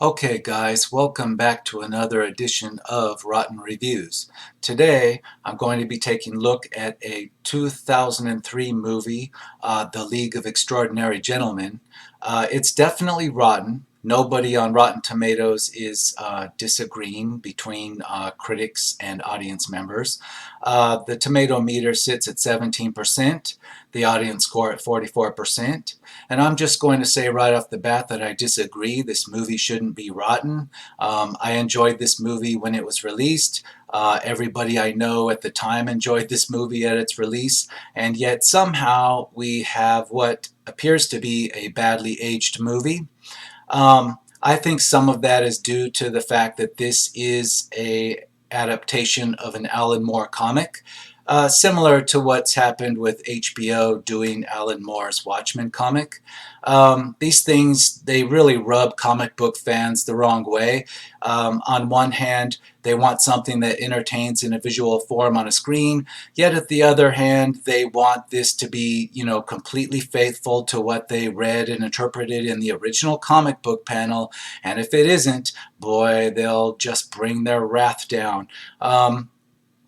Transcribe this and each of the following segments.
Okay guys, welcome back to another edition of Rotten Reviews. Today I'm going to be taking a look at a 2003 movie, The League of Extraordinary Gentlemen. It's definitely rotten. Nobody on Rotten Tomatoes is disagreeing between critics and audience members. The tomato meter sits at 17%, the audience score at 44%. And I'm just going to say right off the bat that I disagree. This movie shouldn't be rotten. I enjoyed this movie when it was released. Everybody I know at the time enjoyed this movie at its release, and yet somehow we have what appears to be a badly aged movie. I think some of that is due to the fact that this is a adaptation of an Alan Moore comic, similar to what's happened with HBO doing Alan Moore's Watchmen comic. These things, they really rub comic book fans the wrong way. On one hand, they want something that entertains in a visual form on a screen, yet at the other hand, they want this to be, completely faithful to what they read and interpreted in the original comic book panel, and if it isn't, boy, they'll just bring their wrath down.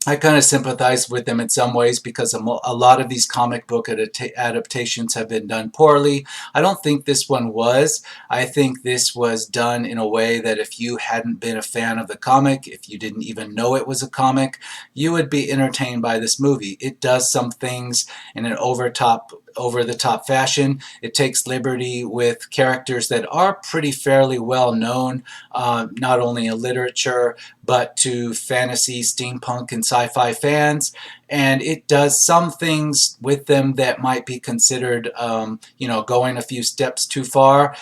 I kind of sympathize with them in some ways because a lot of these comic book adaptations have been done poorly. I don't think this one was. I think this was done in a way that if you hadn't been a fan of the comic, if you didn't even know it was a comic, you would be entertained by this movie. It does some things in an over-the-top fashion. It takes liberty with characters that are pretty fairly well known, not only in literature, but to fantasy, steampunk, and sci-fi fans. And it does some things with them that might be considered, going a few steps too far.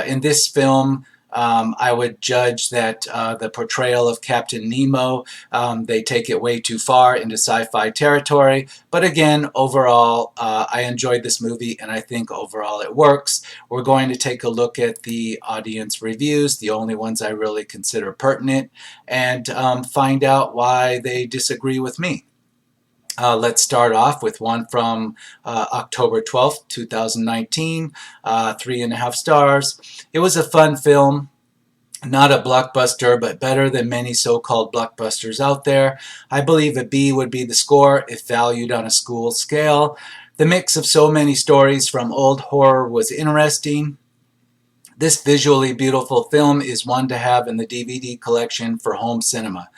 In this film, I would judge that the portrayal of Captain Nemo, they take it way too far into sci-fi territory. But again, overall, I enjoyed this movie, and I think overall it works. We're going to take a look at the audience reviews, the only ones I really consider pertinent, and find out why they disagree with me. Let's start off with one from October 12th, 2019, 3.5 stars. It was a fun film, not a blockbuster, but better than many so-called blockbusters out there. I believe a B would be the score if valued on a school scale. The mix of so many stories from old horror was interesting. This visually beautiful film is one to have in the DVD collection for home cinema.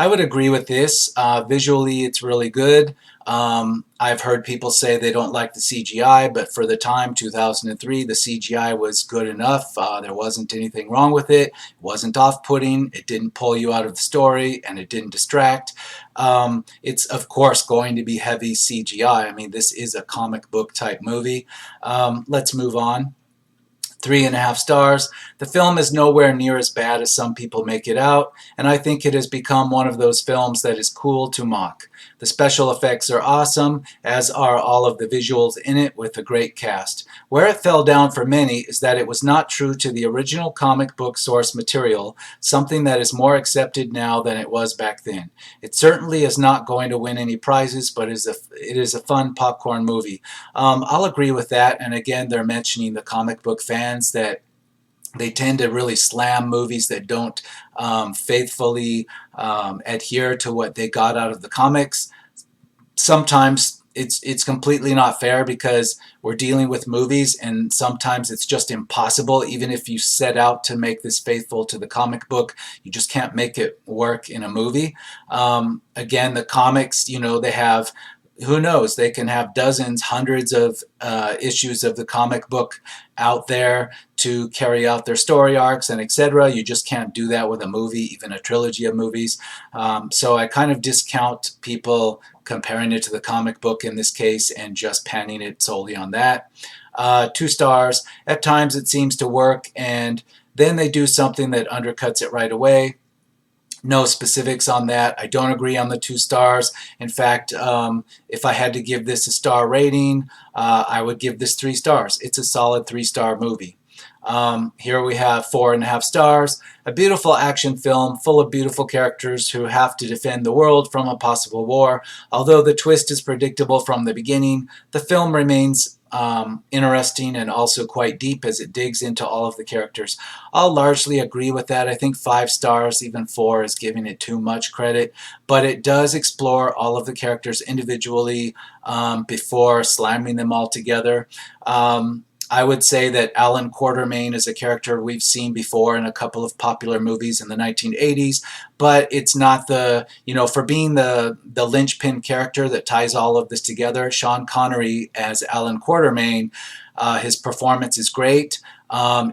I would agree with this. Visually, it's really good. I've heard people say they don't like the CGI, but for the time, 2003, the CGI was good enough. There wasn't anything wrong with it. It wasn't off-putting. It didn't pull you out of the story, and it didn't distract. It's, of course, going to be heavy CGI. I mean, this is a comic book type movie. Let's move on. 3.5 stars. The film is nowhere near as bad as some people make it out, and I think it has become one of those films that is cool to mock. The special effects are awesome, as are all of the visuals in it with a great cast. Where it fell down for many is that it was not true to the original comic book source material, something that is more accepted now than it was back then. It certainly is not going to win any prizes, but it is a fun popcorn movie. I'll agree with that, and again, they're mentioning the comic book fans that they tend to really slam movies that don't faithfully adhere to what they got out of the comics. Sometimes it's completely not fair because we're dealing with movies, and sometimes it's just impossible. Even if you set out to make this faithful to the comic book, you just can't make it work in a movie. Again, the comics, they have, who knows, they can have dozens, hundreds of issues of the comic book out there to carry out their story arcs and etc. You just can't do that with a movie, even a trilogy of movies. So I kind of discount people comparing it to the comic book in this case and just panning it solely on that. 2 stars. At times it seems to work, and then they do something that undercuts it right away. No specifics on that. I don't agree on the 2 stars. In fact, if I had to give this a star rating, I would give this 3 stars. It's a solid 3-star movie. Here we have 4.5 stars. A beautiful action film full of beautiful characters who have to defend the world from a possible war. Although the twist is predictable from the beginning, the film remains interesting and also quite deep as it digs into all of the characters. I'll largely agree with that. I think 5 stars, even 4, is giving it too much credit, but it does explore all of the characters individually before slamming them all together. I would say that Alan Quartermain is a character we've seen before in a couple of popular movies in the 1980s, but it's not the, for being the linchpin character that ties all of this together. Sean Connery as Alan Quartermain, his performance is great.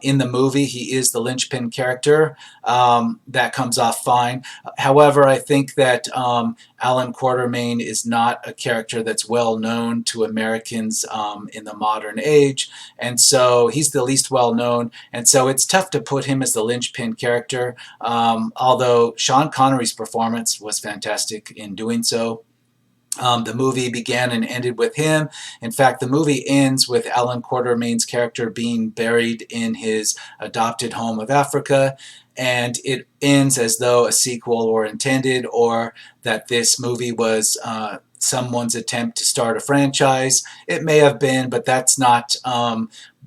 In the movie, he is the linchpin character. That comes off fine. However, I think that Alan Quartermain is not a character that's well known to Americans in the modern age, and so he's the least well known, and so it's tough to put him as the linchpin character, although Sean Connery's performance was fantastic in doing so. The movie began and ended with him. In fact, the movie ends with Alan Quartermain's character being buried in his adopted home of Africa, and it ends as though a sequel were intended, or that this movie was someone's attempt to start a franchise. It may have been, but that's not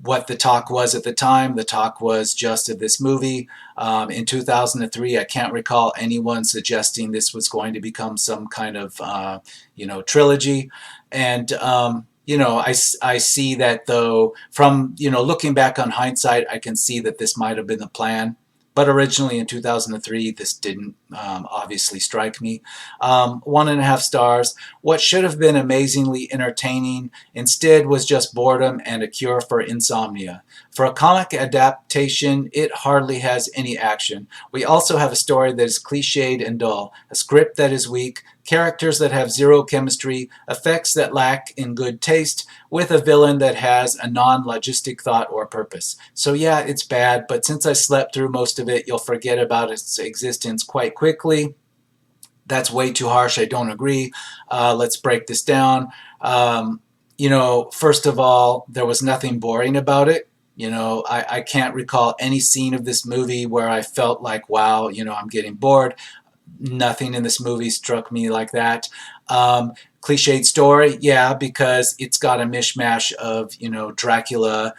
what the talk was at the time. The talk was just of this movie. In 2003, I can't recall anyone suggesting this was going to become some kind of, trilogy. And, I see that, though, from, looking back on hindsight, I can see that this might have been the plan. But originally in 2003, this didn't obviously strike me. 1.5 stars. What should have been amazingly entertaining instead was just boredom and a cure for insomnia. For a comic adaptation, it hardly has any action. We also have a story that is cliched and dull, a script that is weak, characters that have zero chemistry, effects that lack in good taste, with a villain that has a non-logistic thought or purpose. So yeah, it's bad, but since I slept through most of it, you'll forget about its existence quite quickly. That's way too harsh. I don't agree. Let's break this down. First of all, there was nothing boring about it. I can't recall any scene of this movie where I felt like, wow, I'm getting bored. Nothing in this movie struck me like that. Cliched story, yeah, because it's got a mishmash of, Dracula,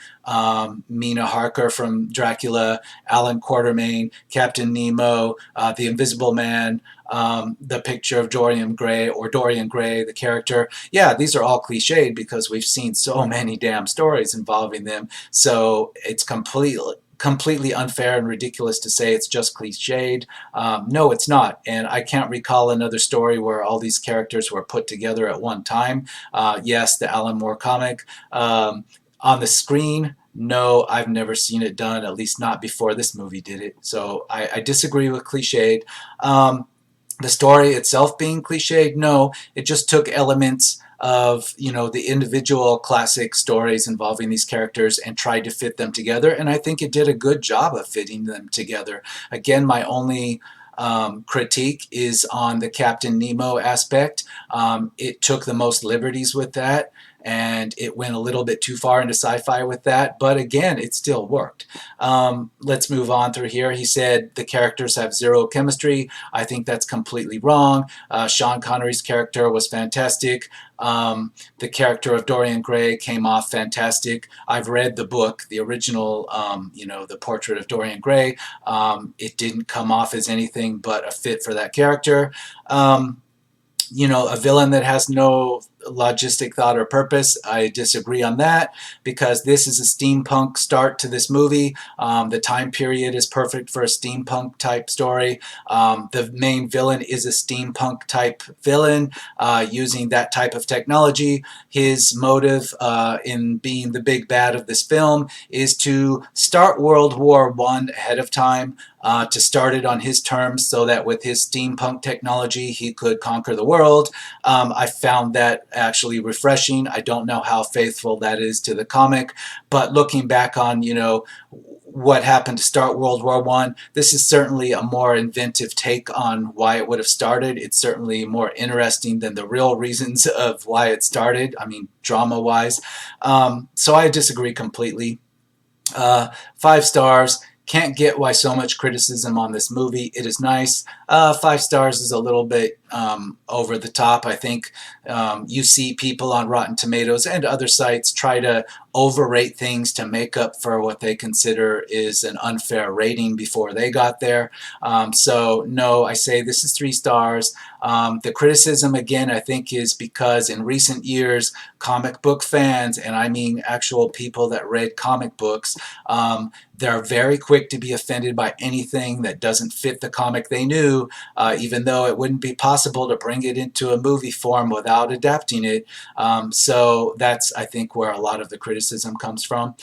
Mina Harker from Dracula, Alan Quartermain, Captain Nemo, the Invisible Man, the picture of Dorian Gray, the character. Yeah, these are all cliched because we've seen so many damn stories involving them. So it's completely unfair and ridiculous to say it's just cliched. No, it's not. And I can't recall another story where all these characters were put together at one time. Yes, the Alan Moore comic. On the screen, no, I've never seen it done, at least not before this movie did it. So I disagree with cliched. The story itself being cliched, no, it just took elements of the individual classic stories involving these characters and tried to fit them together, and I think it did a good job of fitting them together. Again, my only critique is on the Captain Nemo aspect. It took the most liberties with that, and it went a little bit too far into sci-fi with that, but again, it still worked. Let's move on through here. He said the characters have zero chemistry. I think that's completely wrong. Sean Connery's character was fantastic. The character of Dorian Gray came off fantastic. I've read the book, the original, the Portrait of Dorian Gray. It didn't come off as anything but a fit for that character. A villain that has no logistic thought or purpose, I disagree on that, because this is a steampunk start to this movie. The time period is perfect for a steampunk type story. The main villain is a steampunk type villain using that type of technology. His motive in being the big bad of this film is to start World War I ahead of time, to start it on his terms so that with his steampunk technology he could conquer the world. I found that actually refreshing. I don't know how faithful that is to the comic, but looking back on, what happened to start World War I, this is certainly a more inventive take on why it would have started. It's certainly more interesting than the real reasons of why it started, drama-wise. So I disagree completely. 5 stars. Can't get why so much criticism on this movie. It is nice. 5 stars is a little bit over the top. I think you see people on Rotten Tomatoes and other sites try to overrate things to make up for what they consider is an unfair rating before they got there. So no, I say this is 3 stars. The criticism, again, I think is because in recent years, comic book fans, and I mean actual people that read comic books, they're very quick to be offended by anything that doesn't fit the comic they knew, even though it wouldn't be possible to bring it into a movie form without adapting it. So that's, I think, where a lot of the criticism comes from.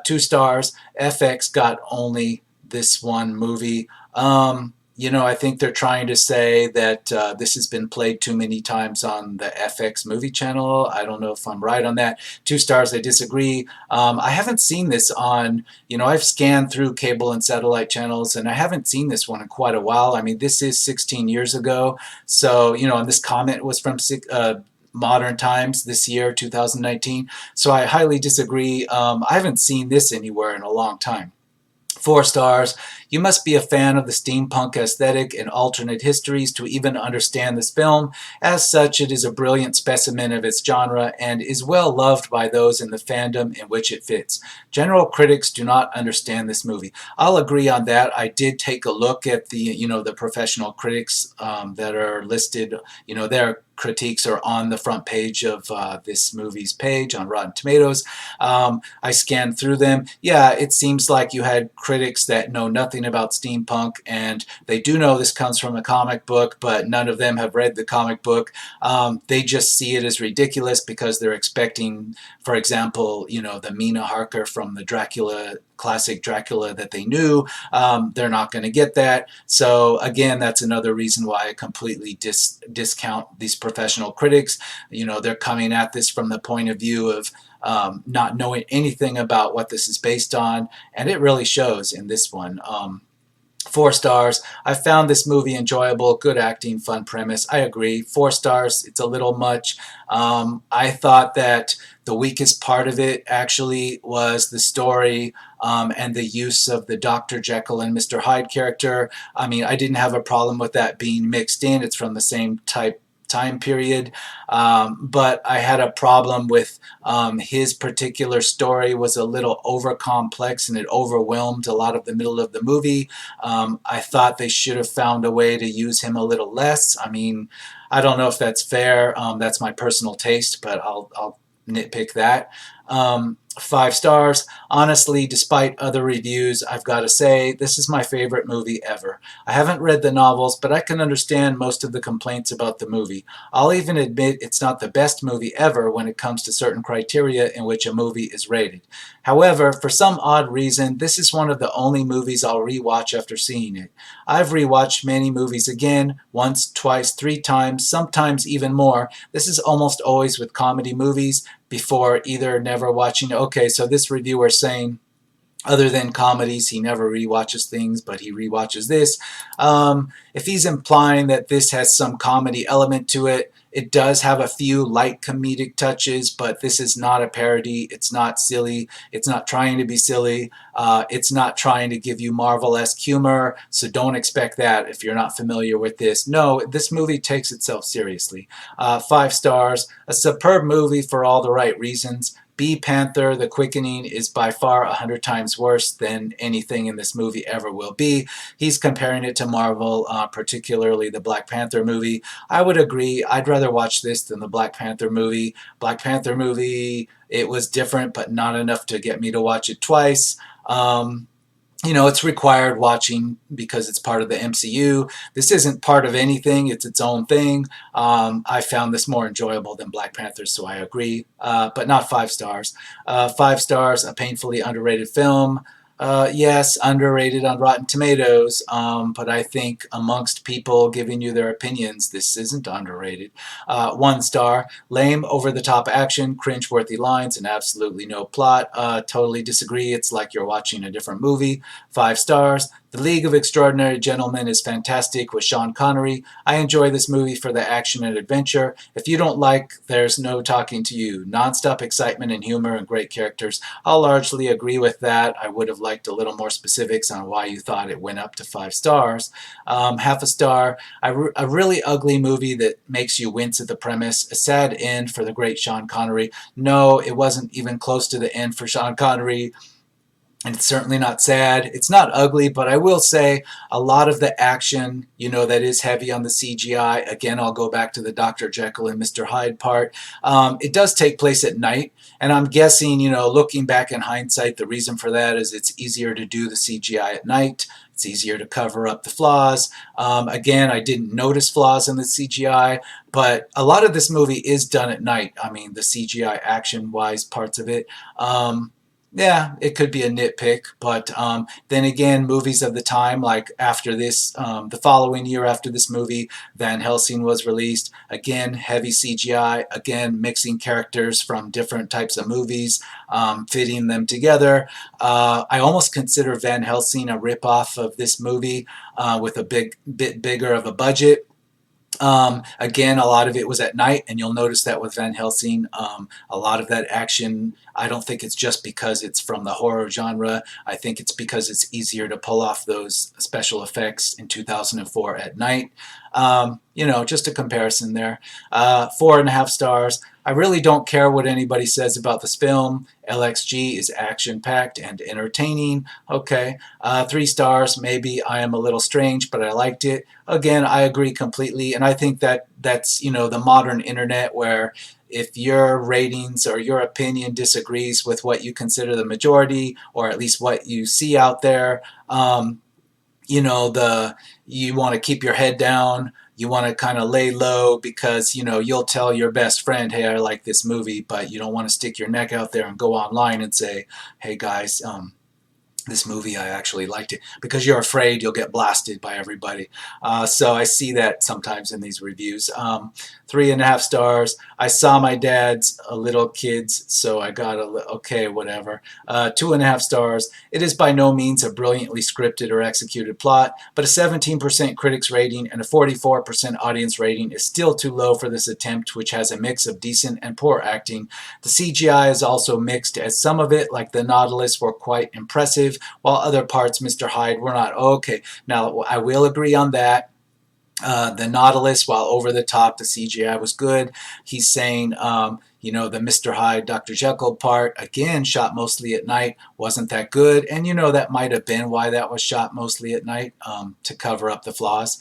2 stars. FX got only this one movie. I think they're trying to say that this has been played too many times on the FX movie channel. I don't know if I'm right on that. 2 stars, I disagree. I haven't seen this on, I've scanned through cable and satellite channels, and I haven't seen this one in quite a while. I mean, this is 16 years ago. So, and this comment was from modern times this year, 2019. So I highly disagree. I haven't seen this anywhere in a long time. 4 stars. You must be a fan of the steampunk aesthetic and alternate histories to even understand this film. As such, it is a brilliant specimen of its genre and is well loved by those in the fandom in which it fits. General critics do not understand this movie. I'll agree on that. I did take a look at the professional critics that are listed. Their critiques are on the front page of this movie's page on Rotten Tomatoes. I scanned through them. Yeah, it seems like you had critics that know nothing about steampunk, and they do know this comes from a comic book, but none of them have read the comic book. They just see it as ridiculous because they're expecting, for example, the Mina Harker from the classic Dracula that they knew. They're not going to get that. So again, that's another reason why I completely discount these professional critics. They're coming at this from the point of view of not knowing anything about what this is based on, and it really shows in this one. 4 stars. I found this movie enjoyable, good acting, fun premise. I agree. 4 stars, it's a little much. I thought that the weakest part of it actually was the story and the use of the Dr. Jekyll and Mr. Hyde character. I mean, I didn't have a problem with that being mixed in. It's from the same time period, but I had a problem with his particular story was a little over complex and it overwhelmed a lot of the middle of the movie. I thought they should have found a way to use him a little less. I mean, I don't know if that's fair. That's my personal taste, but I'll nitpick that. 5 stars. Honestly, despite other reviews, I've got to say this is my favorite movie ever. I haven't read the novels, but I can understand most of the complaints about the movie. I'll even admit it's not the best movie ever when it comes to certain criteria in which a movie is rated. However, for some odd reason, this is one of the only movies I'll rewatch after seeing it. I've rewatched many movies again, once, twice, 3 times, sometimes even more. This is almost always with comedy movies, before either never watching. Okay, so this reviewer saying other than comedies he never rewatches things, but he rewatches this. If he's implying that this has some comedy element to it, it does have a few light comedic touches, but this is not a parody. It's not silly. It's not trying to be silly. It's not trying to give you Marvel-esque humor, so don't expect that if you're not familiar with this. No, this movie takes itself seriously. 5 stars. A superb movie for all the right reasons. B. Panther, The Quickening is by far 100 times worse than anything in this movie ever will be. He's comparing it to Marvel, particularly the Black Panther movie. I would agree. I'd rather watch this than the Black Panther movie. Black Panther movie, it was different, but not enough to get me to watch it twice. It's required watching because it's part of the MCU. This isn't part of anything. It's its own thing. I found this more enjoyable than Black Panther, so I agree, but not 5 stars. 5 stars, a painfully underrated film. Yes, underrated on Rotten Tomatoes, but I think amongst people giving you their opinions, this isn't underrated. 1 star, lame, over-the-top action, cringe-worthy lines, and absolutely no plot. Totally disagree. It's like you're watching a different movie. 5 stars. The League of Extraordinary Gentlemen is fantastic with Sean Connery. I enjoy this movie for the action and adventure. If you don't like There's No Talking to You, nonstop excitement and humor and great characters, I'll largely agree with that. I would have liked a little more specifics on why you thought it went up to 5 stars. Half a star, a really ugly movie that makes you wince at the premise, a sad end for the great Sean Connery. No, it wasn't even close to the end for Sean Connery. And it's certainly not sad. It's not ugly, but I will say a lot of the action, that is heavy on the CGI. Again, I'll go back to the Dr. Jekyll and Mr. Hyde part. It does take place at night. And I'm guessing, looking back in hindsight, the reason for that is it's easier to do the CGI at night. It's easier to cover up the flaws. Again, I didn't notice flaws in the CGI, but a lot of this movie is done at night. I mean, the CGI action-wise parts of it. Yeah, it could be a nitpick, but then again, movies of the time, like after this, the following year after this movie, Van Helsing was released. Again, heavy CGI, again, mixing characters from different types of movies, fitting them together. I almost consider Van Helsing a ripoff of this movie with a bit bigger of a budget. Again, a lot of it was at night, and you'll notice that with Van Helsing, a lot of that action, I don't think it's just because it's from the horror genre. I think it's because it's easier to pull off those special effects in 2004 at night. Just a comparison there. 4.5 stars. I really don't care what anybody says about this film. LXG is action-packed and entertaining. Okay. 3 stars. Maybe I am a little strange, but I liked it. Again, I agree completely, and I think that's the modern internet, where if your ratings or your opinion disagrees with what you consider the majority, or at least what you see out there, you want to keep your head down. You want to kind of lay low because, you'll tell your best friend, hey, I like this movie, but you don't want to stick your neck out there and go online and say, hey, guys, this movie, I actually liked it, because you're afraid you'll get blasted by everybody. So I see that sometimes in these reviews. 3.5 stars. I saw my dad's little kids, so I got okay, whatever. 2.5 stars. It is by no means a brilliantly scripted or executed plot, but a 17% critics rating and a 44% audience rating is still too low for this attempt, which has a mix of decent and poor acting. The CGI is also mixed, as some of it, like the Nautilus, were quite impressive, while other parts, Mr. Hyde, were not. Okay, now I will agree on that. The Nautilus, while over the top, the CGI was good. He's saying, the Mr. Hyde, Dr. Jekyll part, again, shot mostly at night, wasn't that good. And that might have been why that was shot mostly at night, to cover up the flaws.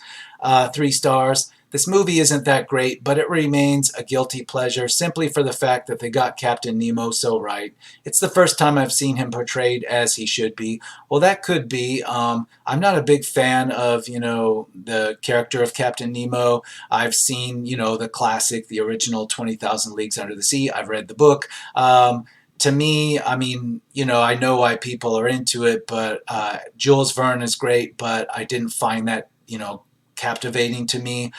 3 stars. This movie isn't that great, but it remains a guilty pleasure simply for the fact that they got Captain Nemo so right. It's the first time I've seen him portrayed as he should be. Well, that could be. I'm not a big fan of, the character of Captain Nemo. I've seen, the classic, the original 20,000 Leagues Under the Sea. I've read the book. To me, I mean, I know why people are into it, but Jules Verne is great, but I didn't find that, captivating to me.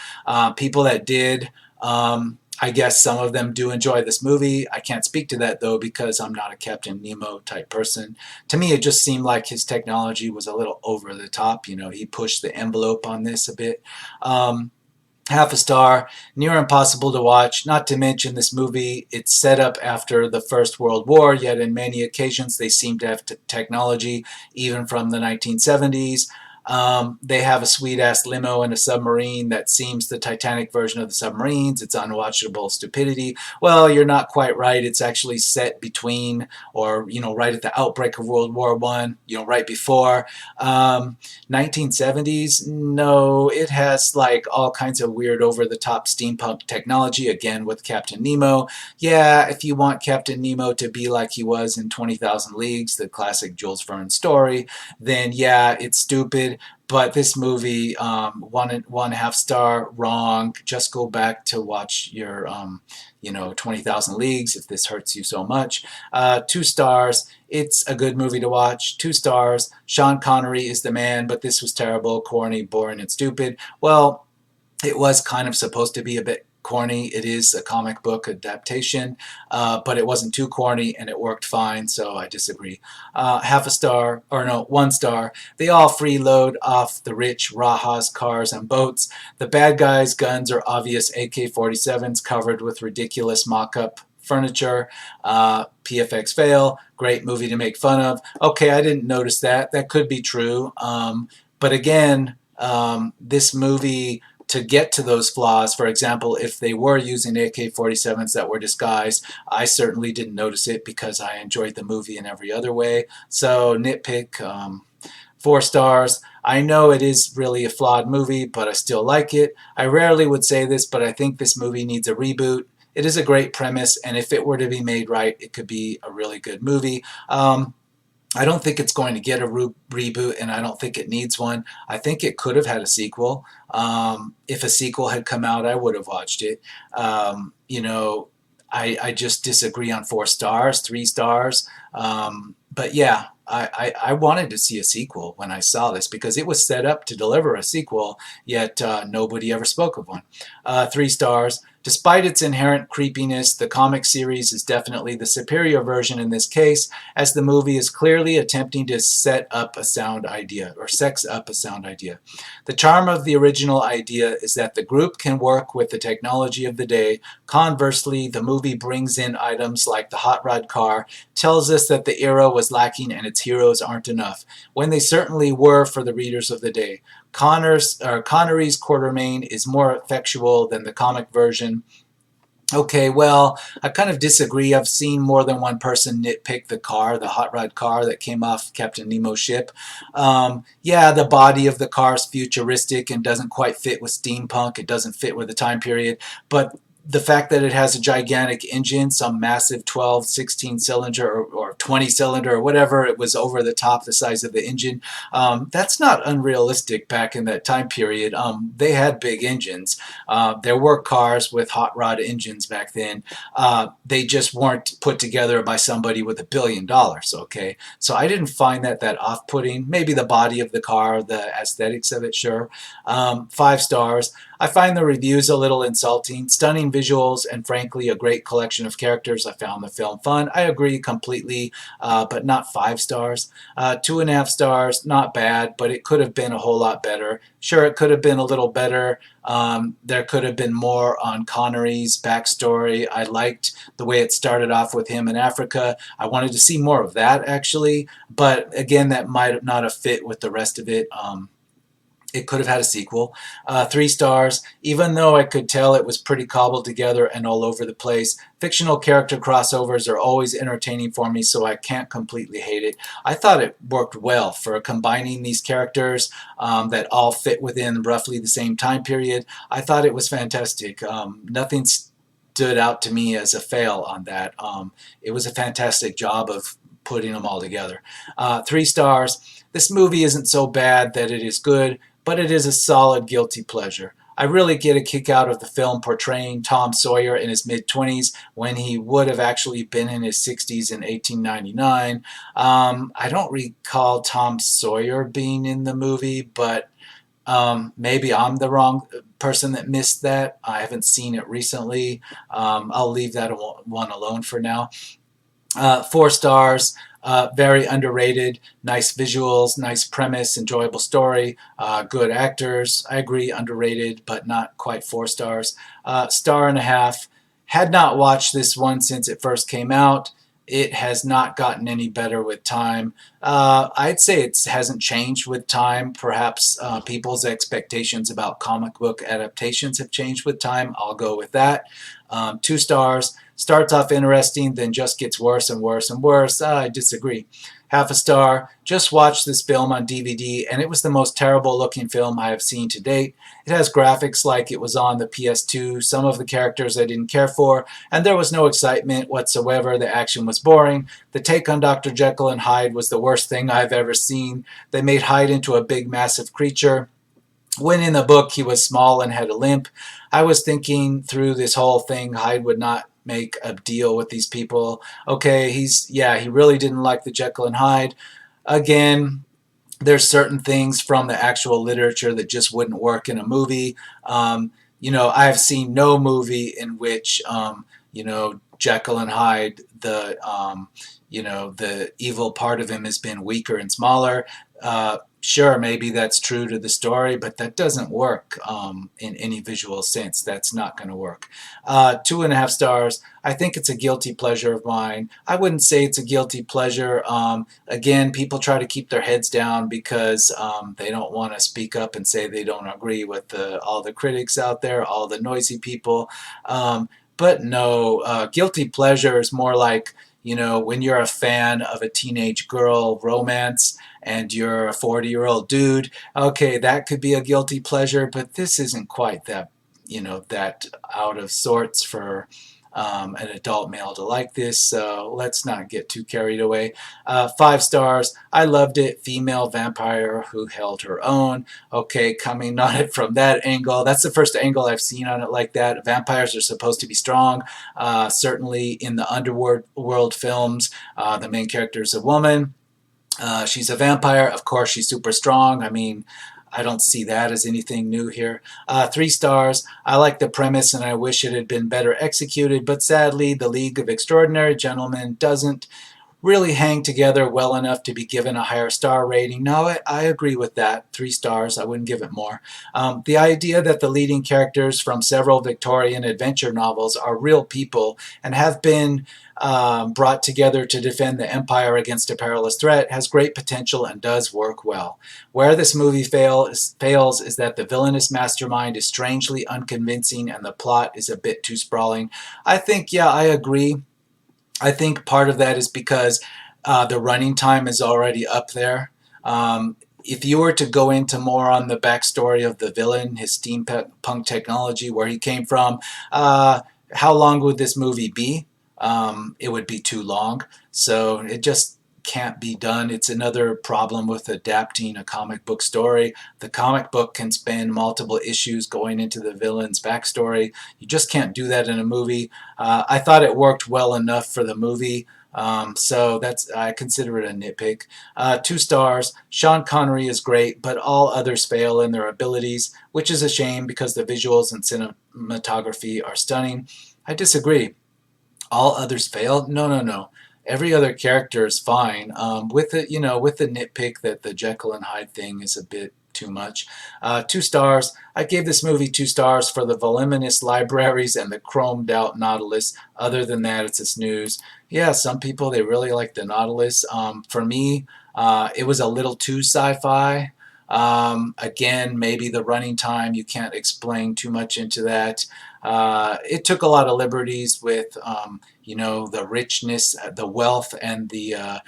People that did, I guess some of them do enjoy this movie. I can't speak to that, though, because I'm not a Captain Nemo type person. To me, it just seemed like his technology was a little over the top. He pushed the envelope on this a bit. Half a star, near impossible to watch, not to mention this movie, it's set up after the First World War, yet in many occasions they seem to have technology even from the 1970s. They have a sweet-ass limo and a submarine that seems the Titanic version of the submarines. It's unwatchable stupidity. Well, you're not quite right. It's actually set between, or, right at the outbreak of World War I, right before. 1970s, no, it has, like, all kinds of weird over-the-top steampunk technology, again, with Captain Nemo. Yeah, if you want Captain Nemo to be like he was in 20,000 Leagues, the classic Jules Verne story, then, yeah, it's stupid. But this movie, 1.5 star, wrong. Just go back to watch your, 20,000 Leagues if this hurts you so much. 2 stars. It's a good movie to watch. 2 stars. Sean Connery is the man, but this was terrible, corny, boring, and stupid. Well, it was kind of supposed to be a bit corny. It is a comic book adaptation, but it wasn't too corny and it worked fine, so I disagree. Half a star, or no, 1 star. They all freeload off the rich Rajas cars and boats. The bad guys' guns are obvious AK-47s covered with ridiculous mock-up furniture. PFX fail. Great movie to make fun of. Okay, I didn't notice that. That could be true. But again, this movie, to get to those flaws, for example, if they were using AK-47s that were disguised, I certainly didn't notice it because I enjoyed the movie in every other way. So nitpick, 4 stars. I know it is really a flawed movie, but I still like it. I rarely would say this, but I think this movie needs a reboot. It is a great premise, and if it were to be made right, it could be a really good movie. I don't think it's going to get a reboot, and I don't think it needs one. I think it could have had a sequel. If a sequel had come out, I would have watched it. You know, I just disagree on 4 stars, 3 stars. But yeah, I wanted to see a sequel when I saw this because it was set up to deliver a sequel, yet nobody ever spoke of one. 3 stars. Despite its inherent creepiness, the comic series is definitely the superior version in this case, as the movie is clearly attempting to set up a sound idea, or sex up a sound idea. The charm of the original idea is that the group can work with the technology of the day. Conversely, the movie brings in items like the hot rod car, tells us that the era was lacking and its heroes aren't enough, when they certainly were for the readers of the day. Connery's Quartermain is more effectual than the comic version. Okay, well, I kind of disagree. I've seen more than one person nitpick the car, the hot rod car that came off Captain Nemo's ship. Yeah, the body of the car is futuristic and doesn't quite fit with steampunk. It doesn't fit with the time period, but the fact that it has a gigantic engine, some massive 12, 16 cylinder or 20 cylinder or whatever, it was over the top the size of the engine. That's not unrealistic back in that time period. They had big engines. There were cars with hot rod engines back then. They just weren't put together by somebody with $1 billion, okay? So I didn't find that off-putting. Maybe the body of the car, the aesthetics of it, sure. 5 stars. I find the reviews a little insulting. Stunning visuals and frankly a great collection of characters. I found the film fun. I agree completely, but not 5 stars. 2.5 stars, not bad, but it could have been a whole lot better. Sure, it could have been a little better. There could have been more on Connery's backstory. I liked the way it started off with him in Africa. I wanted to see more of that actually, but again, that might not have fit with the rest of it. It could have had a sequel. 3 stars. Even though I could tell it was pretty cobbled together and all over the place, fictional character crossovers are always entertaining for me, so I can't completely hate it. I thought it worked well for combining these characters that all fit within roughly the same time period. I thought it was fantastic. Nothing stood out to me as a fail on that. It was a fantastic job of putting them all together. 3 stars. This movie isn't so bad that it is good, but it is a solid guilty pleasure. I really get a kick out of the film portraying Tom Sawyer in his mid-20s when he would have actually been in his 60s in 1899. I don't recall Tom Sawyer being in the movie, but maybe I'm the wrong person that missed that. I haven't seen it recently. I'll leave that one alone for now. 4 stars. Very underrated, nice visuals, nice premise, enjoyable story, good actors. I agree, underrated, but not quite 4 stars. 1.5 stars. Had not watched this one since it first came out. It has not gotten any better with time. I'd say it hasn't changed with time. Perhaps people's expectations about comic book adaptations have changed with time. I'll go with that. 2 stars. Starts off interesting, then just gets worse and worse and worse. I disagree. 0.5 star. Just watched this film on DVD, and it was the most terrible looking film I have seen to date. It has graphics like it was on the PS2, some of the characters I didn't care for, and there was no excitement whatsoever. The action was boring. The take on Dr. Jekyll and Hyde was the worst thing I've ever seen. They made Hyde into a big, massive creature, when in the book he was small and had a limp. I was thinking through this whole thing, Hyde would not make a deal with these people. Okay, he really didn't like the Jekyll and Hyde. Again, there's certain things from the actual literature that just wouldn't work in a movie. I've seen no movie in which, Jekyll and Hyde, the evil part of him has been weaker and smaller. Sure, maybe that's true to the story, but that doesn't work in any visual sense. That's not going to work. 2.5 stars. I think it's a guilty pleasure of mine. I wouldn't say it's a guilty pleasure. Again, people try to keep their heads down because they don't want to speak up and say they don't agree with all the critics out there, all the noisy people. But no, guilty pleasure is more like, when you're a fan of a teenage girl romance and you're a 40-year-old dude, okay, that could be a guilty pleasure, but this isn't quite that out of sorts for an adult male to like this, so let's not get too carried away. 5 stars. I loved it. Female vampire who held her own. Okay, coming on it from that angle. That's the first angle I've seen on it like that. Vampires are supposed to be strong. Certainly in the underworld films, the main character is a woman. She's a vampire. Of course, she's super strong. I mean, I don't see that as anything new here. 3 stars. I like the premise and I wish it had been better executed, but sadly, The League of Extraordinary Gentlemen doesn't really hang together well enough to be given a higher star rating. No, I agree with that. 3 stars. I wouldn't give it more. The idea that the leading characters from several Victorian adventure novels are real people and have been brought together to defend the empire against a perilous threat has great potential and does work well. Where this movie fails is that the villainous mastermind is strangely unconvincing and the plot is a bit too sprawling. I think, yeah, I agree. I think part of that is because the running time is already up there. If you were to go into more on the backstory of the villain, his steampunk technology, where he came from, how long would this movie be? It would be too long. So it just can't be done. It's another problem with adapting a comic book story. The comic book can span multiple issues going into the villain's backstory. You just can't do that in a movie. I thought it worked well enough for the movie. So I consider it a nitpick. 2 stars. Sean Connery is great, but all others fail in their abilities, which is a shame because the visuals and cinematography are stunning. I disagree. All others failed? No, no, no. Every other character is fine. With the nitpick that the Jekyll and Hyde thing is a bit too much. 2 stars. I gave this movie 2 stars for the voluminous libraries and the chromed out Nautilus. Other than that, it's a snooze. Yeah, some people, they really like the Nautilus. For me, it was a little too sci-fi. Again, maybe the running time, you can't explain too much into that. It took a lot of liberties with, the richness, the wealth, and the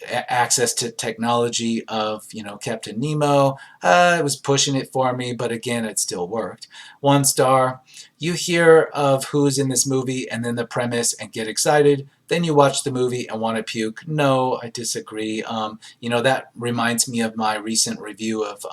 access to technology of, Captain Nemo. It was pushing it for me, but again, it still worked. 1 star. You hear of who's in this movie and then the premise and get excited. Then you watch the movie and want to puke. No, I disagree. That reminds me of my recent review of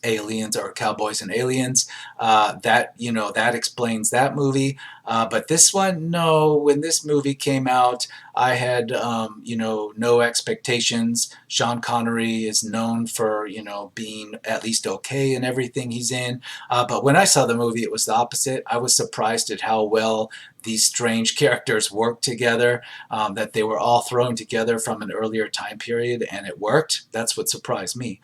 Aliens, or Cowboys and Aliens. That explains that movie. But this one, no. When this movie came out, I had no expectations. Sean Connery is known for being at least okay in everything he's in. But when I saw the movie, it was the opposite. I was surprised at how well these strange characters worked together, that they were all thrown together from an earlier time period, and it worked. That's what surprised me.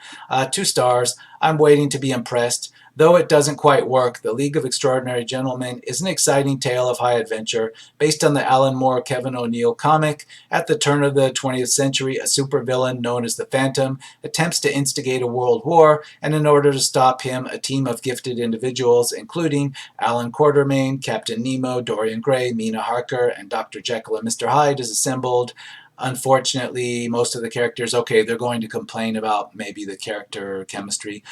2 stars. I'm waiting to be impressed. Though it doesn't quite work, The League of Extraordinary Gentlemen is an exciting tale of high adventure based on the Alan Moore Kevin O'Neill comic. At the turn of the 20th century, a supervillain known as the Phantom attempts to instigate a world war, and in order to stop him, a team of gifted individuals, including Alan Quatermain, Captain Nemo, Dorian Gray, Mina Harker, and Dr. Jekyll and Mr. Hyde, is assembled. Unfortunately, most of the characters, okay, they're going to complain about maybe the character chemistry.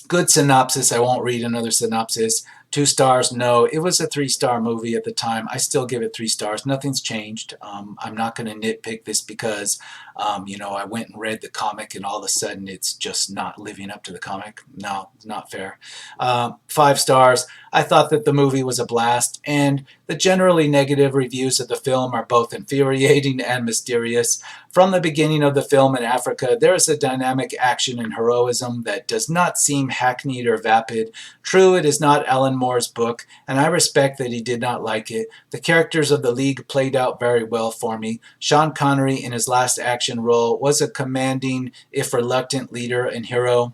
Good synopsis. I won't read another synopsis. 2 stars. No, it was a 3-star movie at the time. I still give it 3 stars. Nothing's changed. I'm not going to nitpick this because, I went and read the comic and all of a sudden it's just not living up to the comic. No, it's not fair. 5 stars. I thought that the movie was a blast, and The generally negative reviews of the film are both infuriating and mysterious. From the beginning of the film in Africa, there is a dynamic action and heroism that does not seem hackneyed or vapid. True, it is not Alan Moore's book, and I respect that he did not like it. The characters of the League played out very well for me. Sean Connery, in his last action role, was a commanding, if reluctant, leader and hero.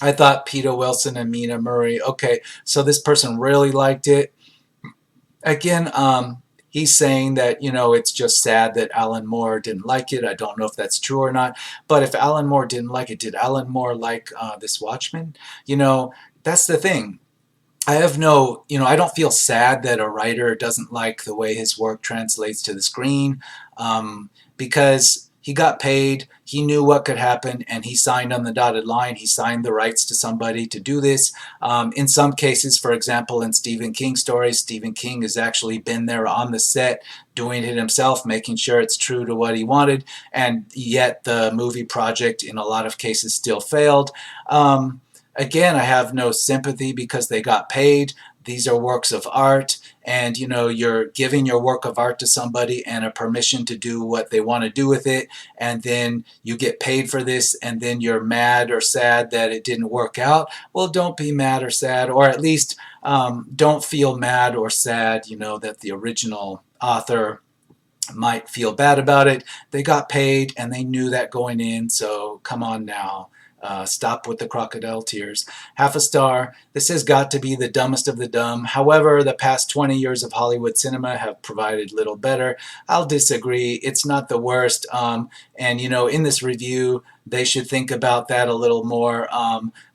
I thought Peter Wilson and Mina Murray, okay, so this person really liked it. Again, he's saying that, it's just sad that Alan Moore didn't like it. I don't know if that's true or not. But if Alan Moore didn't like it, did Alan Moore like this Watchmen? That's the thing. I have no, I don't feel sad that a writer doesn't like the way his work translates to the screen, because he got paid, he knew what could happen, and he signed on the dotted line. He signed the rights to somebody to do this. In some cases, for example, in Stephen King stories, Stephen King has actually been there on the set doing it himself, making sure it's true to what he wanted, and yet the movie project in a lot of cases still failed. Again, I have no sympathy because they got paid. These are works of art, and you're giving your work of art to somebody and a permission to do what they want to do with it, and then you get paid for this, and then you're mad or sad that it didn't work out. Well, don't be mad or sad, or at least don't feel mad or sad, that the original author might feel bad about it. They got paid and they knew that going in, so come on now. Stop with the crocodile tears. Half a star. This has got to be the dumbest of the dumb. However, the past 20 years of Hollywood cinema have provided little better. I'll disagree. It's not the worst. And in this review, they should think about that a little more.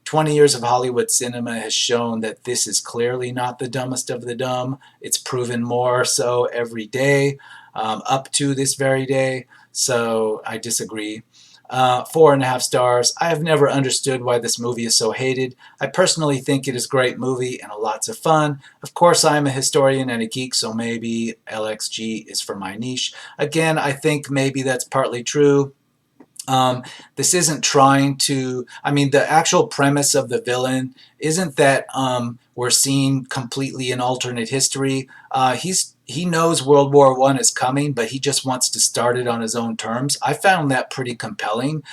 20 years of Hollywood cinema has shown that this is clearly not the dumbest of the dumb. It's proven more so every day, up to this very day. So I disagree. 4.5 stars. I have never understood why this movie is so hated. I personally think it is a great movie and lots of fun. Of course, I am a historian and a geek, so maybe LXG is for my niche. Again, I think maybe that's partly true. This isn't trying to, the actual premise of the villain isn't that we're seeing completely an alternate history. He knows World War I is coming, but he just wants to start it on his own terms. I found that pretty compelling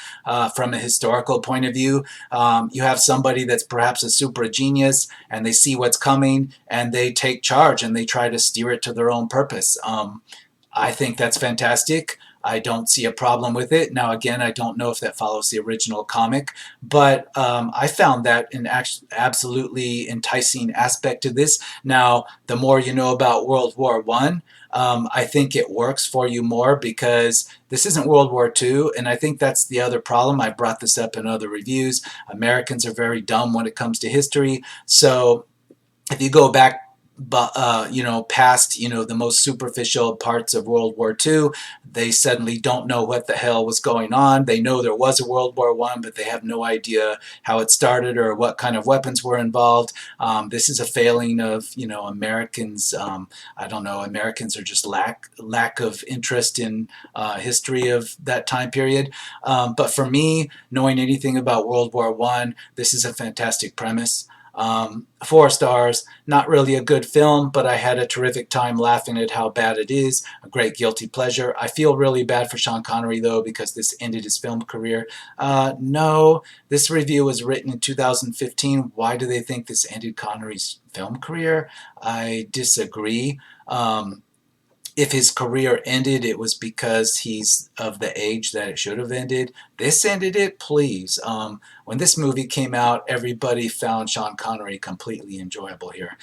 from a historical point of view. You have somebody that's perhaps a super genius, and they see what's coming, and they take charge, and they try to steer it to their own purpose. I think that's fantastic. I don't see a problem with it. Now, again, I don't know if that follows the original comic, but I found that an absolutely enticing aspect to this. Now, the more you know about World War I think it works for you more because this isn't World War II, and I think that's the other problem. I brought this up in other reviews. Americans are very dumb when it comes to history, so if you go back past, the most superficial parts of World War II, they suddenly don't know what the hell was going on. They know there was a World War I, but they have no idea how it started or what kind of weapons were involved. This is a failing of, Americans. I don't know, Americans are just lack of interest in history of that time period. But for me, knowing anything about World War I, this is a fantastic premise. 4 stars, not really a good film, but I had a terrific time laughing at how bad it is, a great guilty pleasure. I feel really bad for Sean Connery, though, because this ended his film career. No, this review was written in 2015. Why do they think this ended Connery's film career? I disagree. If his career ended, it was because he's of the age that it should have ended. This ended it, please. When this movie came out, everybody found Sean Connery completely enjoyable here.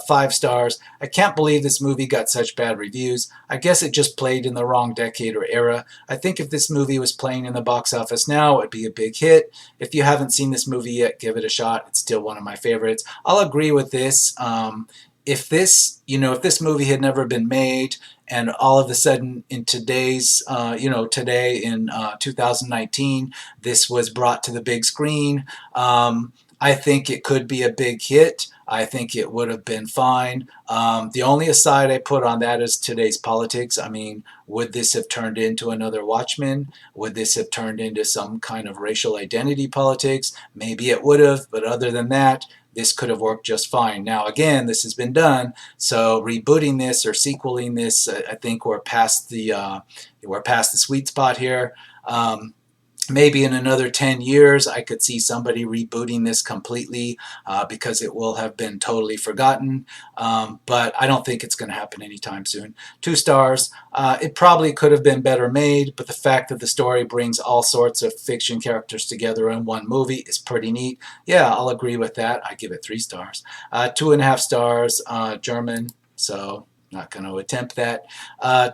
5 stars. I can't believe this movie got such bad reviews. I guess it just played in the wrong decade or era. I think if this movie was playing in the box office now, it would be a big hit. If you haven't seen this movie yet, give it a shot. It's still one of my favorites. I'll agree with this. If this movie had never been made, and all of a sudden in today's, today in 2019, this was brought to the big screen, I think it could be a big hit. I think it would have been fine. The only aside I put on that is today's politics. Would this have turned into another Watchmen? Would this have turned into some kind of racial identity politics? Maybe it would have, but other than that, this could have worked just fine. Now, again, this has been done, so rebooting this or sequeling this, I think we're past the sweet spot here. Maybe in another 10 years, I could see somebody rebooting this completely because it will have been totally forgotten. But I don't think it's going to happen anytime soon. 2 stars. It probably could have been better made, but the fact that the story brings all sorts of fiction characters together in one movie is pretty neat. Yeah, I'll agree with that. I give it 3 stars. 2.5 stars, German, so not going to attempt that.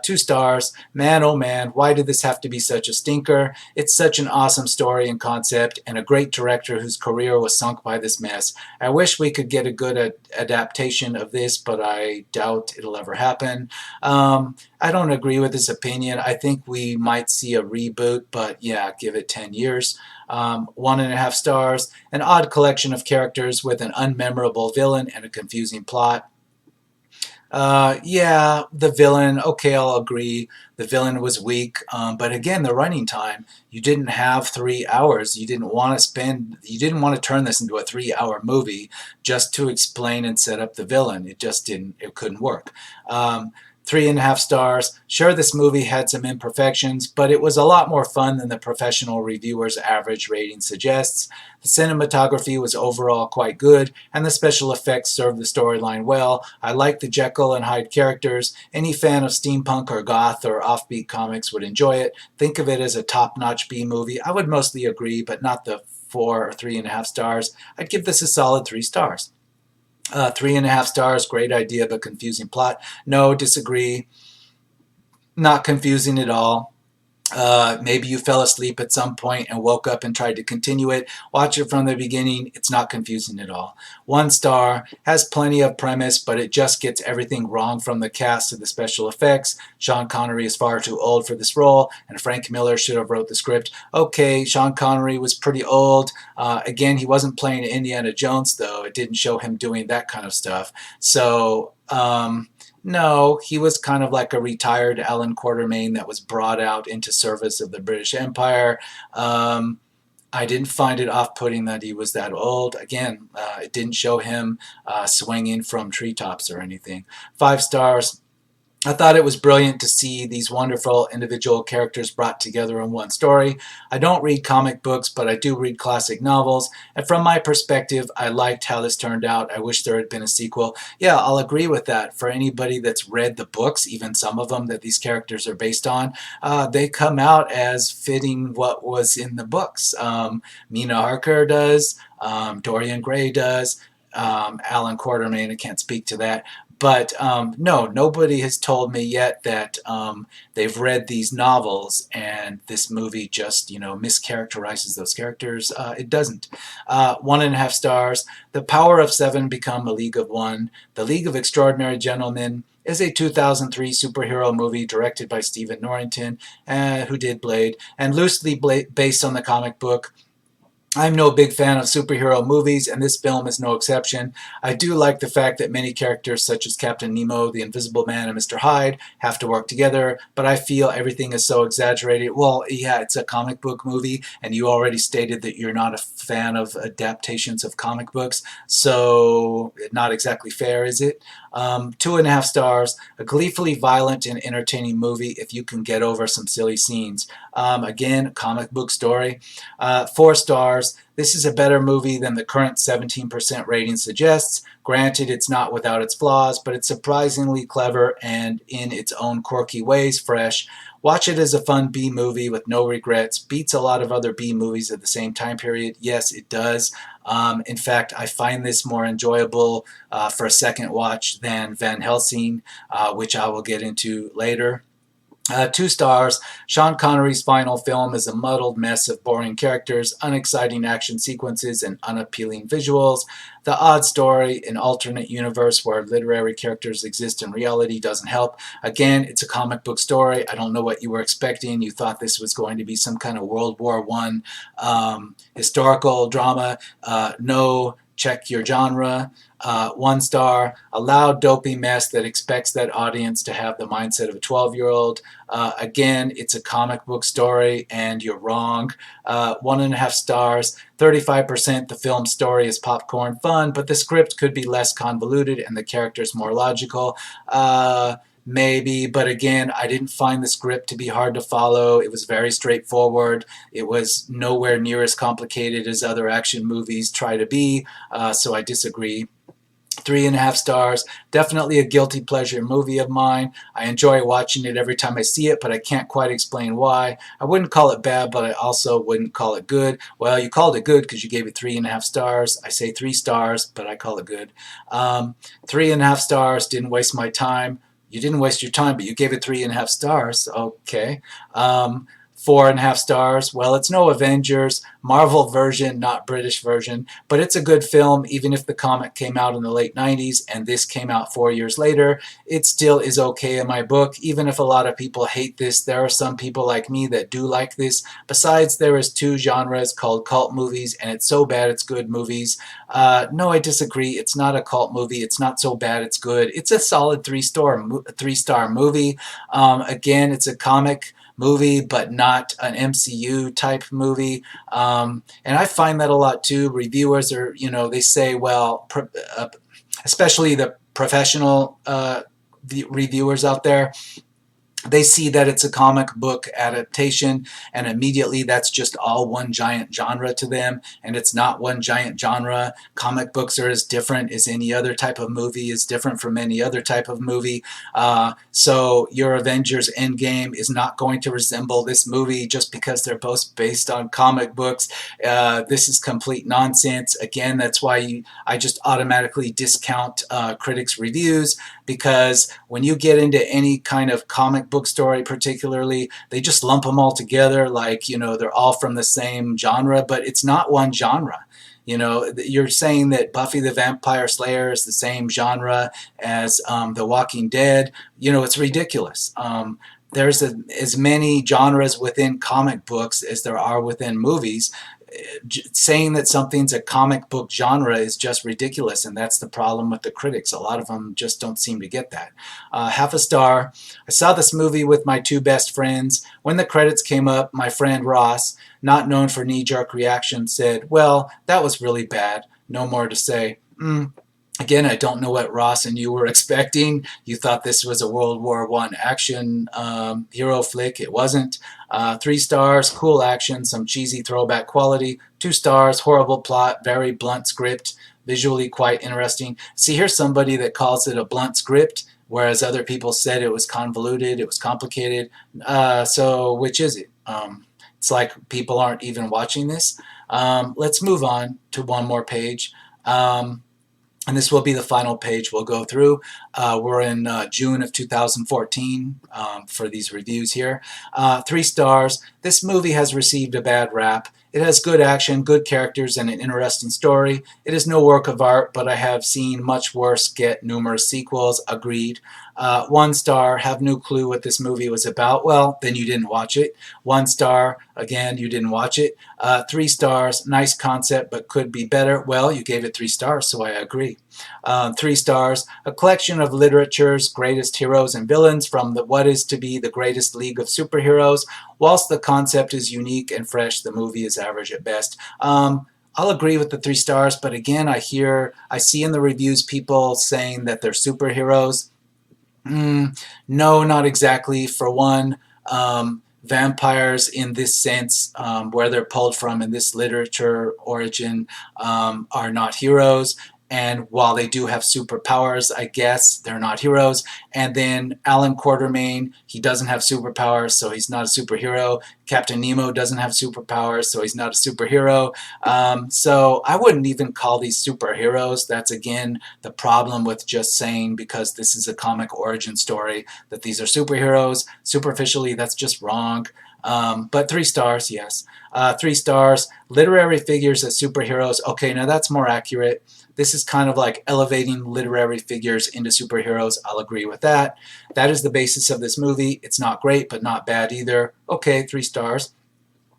2 stars. Man, oh man, why did this have to be such a stinker? It's such an awesome story and concept, and a great director whose career was sunk by this mess. I wish we could get a good adaptation of this, but I doubt it'll ever happen. I don't agree with this opinion. I think we might see a reboot, but yeah, give it 10 years. 1.5 stars. An odd collection of characters with an unmemorable villain and a confusing plot. Yeah, the villain, okay, I'll agree. The villain was weak, but again, the running time, you didn't have 3 hours. You didn't want to turn this into a 3-hour movie just to explain and set up the villain. It couldn't work. 3.5 stars. Sure, this movie had some imperfections, but it was a lot more fun than the professional reviewers' average rating suggests. The cinematography was overall quite good, and the special effects served the storyline well. I like the Jekyll and Hyde characters. Any fan of steampunk or goth or offbeat comics would enjoy it. Think of it as a top-notch B movie. I would mostly agree, but not the 4 or 3.5 stars. I'd give this a solid 3 stars. 3.5 stars, great idea, but confusing plot. No, disagree. Not confusing at all. Maybe you fell asleep at some point and woke up and tried to continue it. Watch it from the beginning. It's not confusing at all. 1 star, has plenty of premise, but it just gets everything wrong from the cast to the special effects. Sean Connery is far too old for this role, and Frank Miller should have wrote the script. Okay, Sean Connery was pretty old. Again, he wasn't playing Indiana Jones, though. It didn't show him doing that kind of stuff. So, no, he was kind of like a retired Alan Quatermain that was brought out into service of the British Empire. I didn't find it off-putting that he was that old. Again, it didn't show him swinging from treetops or anything. 5 stars. I thought it was brilliant to see these wonderful individual characters brought together in one story. I don't read comic books, but I do read classic novels, and from my perspective, I liked how this turned out. I wish there had been a sequel. Yeah, I'll agree with that. For anybody that's read the books, even some of them that these characters are based on, they come out as fitting what was in the books. Mina Harker does, Dorian Gray does, Alan Quatermain, I can't speak to that. But no, nobody has told me yet that they've read these novels and this movie just, mischaracterizes those characters. It doesn't. 1.5 stars. The Power of Seven Become a League of One. The League of Extraordinary Gentlemen is a 2003 superhero movie directed by Stephen Norrington, who did Blade, and loosely based on the comic book. I'm no big fan of superhero movies, and this film is no exception. I do like the fact that many characters such as Captain Nemo, the Invisible Man, and Mr. Hyde have to work together, but I feel everything is so exaggerated. Well, yeah, it's a comic book movie, and you already stated that you're not a fan of adaptations of comic books, so not exactly fair, is it? 2.5 stars, a gleefully violent and entertaining movie if you can get over some silly scenes. Again, comic book story. 4 stars. This is a better movie than the current 17% rating suggests. Granted, it's not without its flaws, but it's surprisingly clever and in its own quirky ways fresh. Watch it as a fun B movie with no regrets. Beats a lot of other B movies at the same time period. Yes, it does. In fact, I find this more enjoyable for a second watch than Van Helsing, which I will get into later. 2 stars. Sean Connery's final film is a muddled mess of boring characters, unexciting action sequences, and unappealing visuals. The odd story, an alternate universe where literary characters exist in reality, doesn't help. Again, it's a comic book story. I don't know what you were expecting. You thought this was going to be some kind of World War I historical drama. No, check your genre. 1 star, a loud, dopey mess that expects that audience to have the mindset of a 12-year-old. Again, it's a comic book story, and you're wrong. 1.5 stars, 35% the film story is popcorn fun, but the script could be less convoluted and the characters more logical. Maybe, but again, I didn't find the script to be hard to follow. It was very straightforward. It was nowhere near as complicated as other action movies try to be, so I disagree. 3.5 stars, definitely a guilty pleasure movie of mine. I enjoy watching it every time I see it, but I can't quite explain why. I wouldn't call it bad, but I also wouldn't call it good. Well, you called it good because you gave it 3.5 stars. I say 3 stars, but I call it good. 3.5 stars, didn't waste my time. You didn't waste your time, but you gave it 3.5 stars. Okay. 4.5 stars. Well, it's no Avengers, Marvel version, not British version, but it's a good film. Even if the comic came out in the late 90s and this came out 4 years later, it still is okay in my book. Even if a lot of people hate this, there are some people like me that do like this. Besides, there is 2 genres called cult movies, and it's so bad it's good movies. No, I disagree. It's not a cult movie. It's not so bad it's good. It's a solid 3-star movie. Again, it's a comic movie, but not an MCU type movie. And I find that a lot too. Reviewers are, they say, well, especially the professional reviewers out there, they see that it's a comic book adaptation, and immediately that's just all one giant genre to them, and it's not one giant genre. Comic books are as different as any other type of movie, is different from any other type of movie. So your Avengers Endgame is not going to resemble this movie just because they're both based on comic books. This is complete nonsense. Again, that's why I just automatically discount critics' reviews, because when you get into any kind of comic book story particularly, they just lump them all together like, they're all from the same genre, but it's not one genre. You're saying that Buffy the Vampire Slayer is the same genre as The Walking Dead. It's ridiculous. There's as many genres within comic books as there are within movies. Saying that something's a comic book genre is just ridiculous, and that's the problem with the critics. A lot of them just don't seem to get that. 0.5 star. I saw this movie with my 2 best friends. When the credits came up, my friend Ross, not known for knee-jerk reactions, said, "Well, that was really bad. No more to say." Again, I don't know what Ross and you were expecting. You thought this was a World War I action hero flick. It wasn't. 3 stars, cool action, some cheesy throwback quality. 2 stars, horrible plot, very blunt script, visually quite interesting. See, here's somebody that calls it a blunt script, whereas other people said it was convoluted, it was complicated. So which is it? It's like people aren't even watching this. Let's move on to one more page. And this will be the final page we'll go through. We're in June of 2014 for these reviews here. 3 stars. This movie has received a bad rap. It has good action, good characters, and an interesting story. It is no work of art, but I have seen much worse get numerous sequels. Agreed. 1 star, have no clue what this movie was about. Well, then you didn't watch it. 1 star, again, you didn't watch it. 3 stars, nice concept, but could be better. Well, you gave it 3 stars, so I agree. 3 stars, a collection of literature's greatest heroes and villains from what is to be the greatest league of superheroes. Whilst the concept is unique and fresh, the movie is average at best. I'll agree with the 3 stars, but again, I see in the reviews people saying that they're superheroes. No, not exactly. For one, vampires in this sense, where they're pulled from in this literature origin, are not heroes. And while they do have superpowers, I guess, they're not heroes. And then Alan Quatermain, he doesn't have superpowers, so he's not a superhero. Captain Nemo doesn't have superpowers, so he's not a superhero. So I wouldn't even call these superheroes. That's, again, the problem with just saying, because this is a comic origin story, that these are superheroes. Superficially, that's just wrong. But 3 stars, yes. 3 stars, literary figures as superheroes. Okay, now that's more accurate. This is kind of like elevating literary figures into superheroes. I'll agree with that. That is the basis of this movie. It's not great, but not bad either. Okay, 3 stars.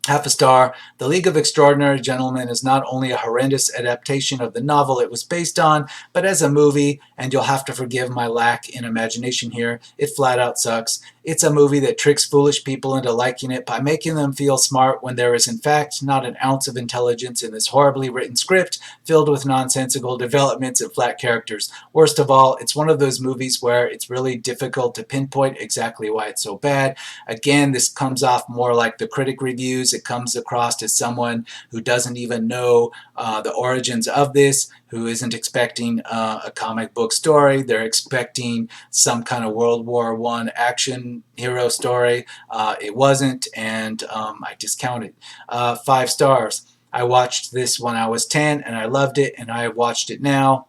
half a star. The League of Extraordinary Gentlemen is not only a horrendous adaptation of the novel it was based on, but as a movie, and you'll have to forgive my lack in imagination here, it flat out sucks. It's a movie that tricks foolish people into liking it by making them feel smart when there is in fact not an ounce of intelligence in this horribly written script filled with nonsensical developments and flat characters. Worst of all, it's one of those movies where it's really difficult to pinpoint exactly why it's so bad. Again, this comes off more like the critic reviews. It comes across as someone who doesn't even know the origins of this, who isn't expecting a comic book story. They're expecting some kind of World War I action hero story. It wasn't, and I discounted. 5 stars. I watched this when I was 10 and I loved it, and I watched it now.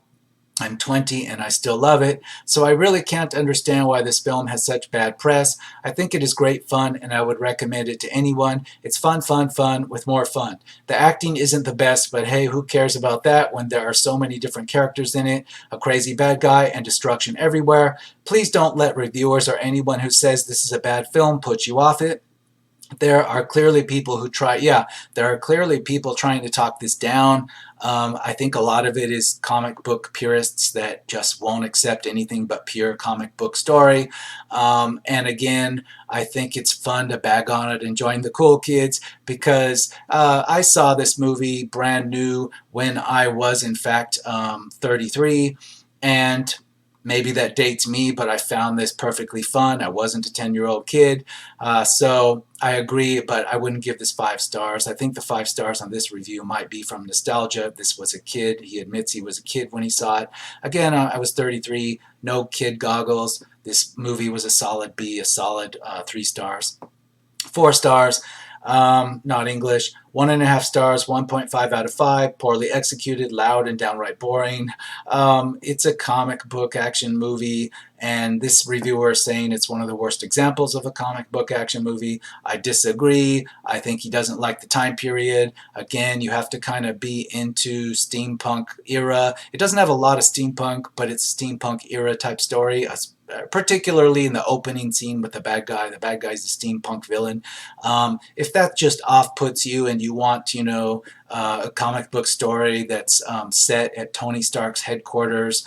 I'm 20 and I still love it, so I really can't understand why this film has such bad press. I think it is great fun and I would recommend it to anyone. It's fun, fun, fun with more fun. The acting isn't the best, but hey, who cares about that when there are so many different characters in it, a crazy bad guy, and destruction everywhere. Please don't let reviewers or anyone who says this is a bad film put you off it. There are clearly people who try, there are clearly people trying to talk this down. I think a lot of it is comic book purists that just won't accept anything but pure comic book story. And again, I think it's fun to bag on it and join the cool kids because I saw this movie brand new when I was in fact 33, and maybe that dates me, but I found this perfectly fun. I wasn't a 10-year-old kid. So I agree, but I wouldn't give this 5 stars. I think the 5 stars on this review might be from nostalgia. This was a kid. He admits he was a kid when he saw it. Again, I was 33, no kid goggles. This movie was a solid B, a solid 3 stars. 4 stars. Not English. 1.5 stars, 1.5 out of 5. Poorly executed, loud, and downright boring. It's a comic book action movie, and this reviewer is saying it's one of the worst examples of a comic book action movie. I disagree. I think he doesn't like the time period. Again, you have to kind of be into steampunk era. It doesn't have a lot of steampunk, but it's a steampunk era type story, particularly in the opening scene with the bad guy. The bad guy's a steampunk villain. If that just off-puts you and you want, a comic book story that's set at Tony Stark's headquarters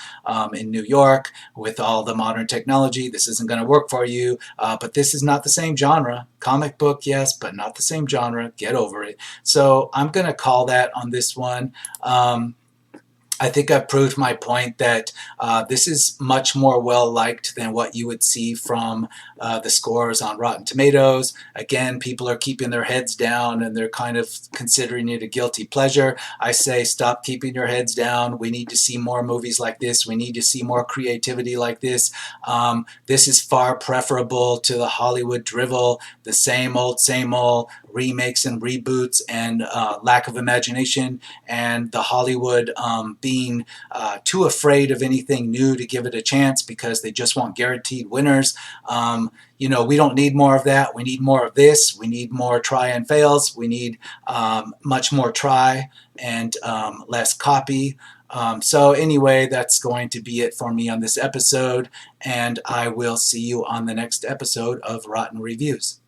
in New York with all the modern technology, this isn't going to work for you. But this is not the same genre. Comic book, yes, but not the same genre. Get over it. So I'm going to call that on this one. I think I've proved my point that this is much more well-liked than what you would see from the scores on Rotten Tomatoes. Again, people are keeping their heads down and they're kind of considering it a guilty pleasure. I say stop keeping your heads down. We need to see more movies like this. We need to see more creativity like this. This is far preferable to the Hollywood drivel, the same old remakes and reboots and lack of imagination, and the Hollywood being too afraid of anything new to give it a chance because they just want guaranteed winners. We don't need more of that. We need more of this. We need more try and fails. We need much more try and less copy. So anyway, that's going to be it for me on this episode, and I will see you on the next episode of Rotten Reviews.